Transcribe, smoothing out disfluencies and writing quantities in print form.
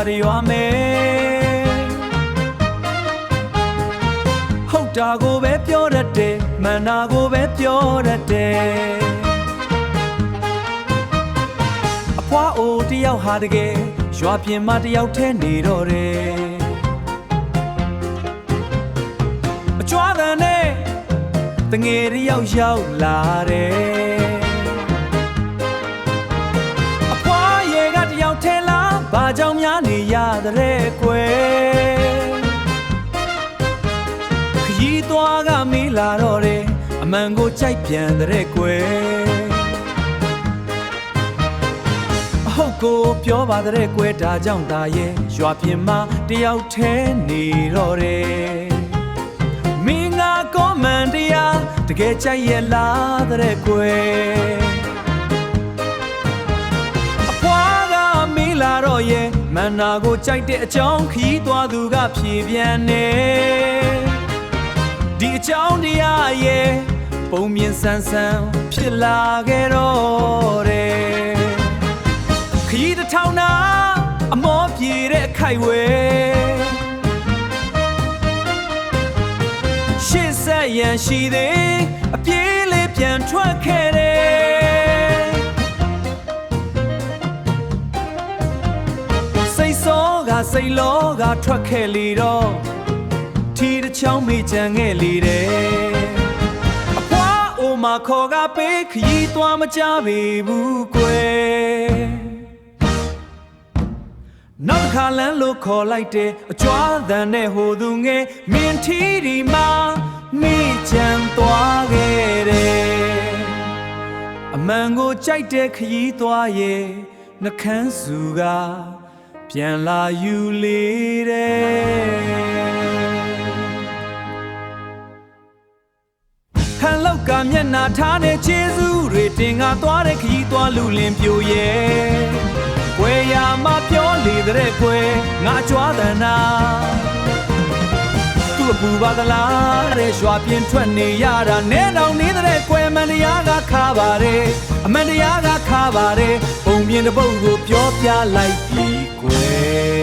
တွေရွာမယ်ဟုတ်တာကိုပဲပြောတတ်တယ်မှန်တာကိုပဲပြောတတ်တယ်အဖွားအိုတယောက်ဟာတကယ်ရွာပြင်မှာတယောက်ထဲနေတော့တယ်အကြွားတဲ့နဲ့တငယ်တယောက်ရောက်လာတယ်အဖွားရဲ့ကတယောက်ထဲလာဘာကြောင့်များနေရတဲ့ကွယ်ခရီးသွားကမေးလာတော့တယ်အမှန်ကိုကြိုက်ပြန်တဲ့ကွယ်ဟုတ်ကိုပြောပါတဲ့ကွယ်ဒါကြောင့်ဒါရဲ့ရွာပြင်မှာတယောက်ထဲနေတော့တယ်မင်းငါကောမန်တရားတကယ်ကြိုက်ရဲ့လားတဲ့ကွယ်အဖွားကမေးလာတော့ရဲ့မန္နာကိုကြိုက်တဲ့အကြောင်းခီးသွားသူကဖြေပြန်နေဒီအကြောင်းတရားရဲ့ပုံမြင်ဆန်းဆန်းဖြစ်လာခဲ့တော့တယ်ခရီးတစ်ထောင်နာအမောပြေတဲ့အခိုက်ဝဲရှစ်ဆက်ရန်ရှိသေးအပြေးလေးပြန်ထွက်ခဲ့တယ်စိတ်စောကစိတ်လောကထွက်ခဲ့လေတော့ထီတစ်ချောင်းမေးချန်ခဲ့လေတယ်အဖွားအိုမခေါ်ကပေးခရီးသွားမကြပေဘူးကွယ်နောက်ခါလန်းလို့ခေါ်လိုက်တယ်အကြွားသံနဲ့ဟိုသူငယ်မင်းထီဒီမှာမိချန်သွားခဲ့တယ်အမှန်ကိုကြိုက်တဲ့ခရီးသွားရဲ့နှကန်းစုကပြန်လာယူလေတယ်ဟန်လောက်ကမျက်နှာထားတဲ့ခြေစူးတွေတင်ကားသွားတဲ့ခရီးသွားလူလင်ပြိုရဲ့ကွယ်ရမှာပြောလေတဲ့ကွယ်ငါကြွားတန်နာသူ့အပူပါကလားတဲ့ရွာပြင်ထွက်နေရတာနဲတောင်နေတဲ့ကွယ်မန်တရားကခါပါတယ်အမှန်တရားကခါပါတယ်ပုံမြင်တဲ့ပုတ်ကိုပြောပြလိုက်ပြီကွယ်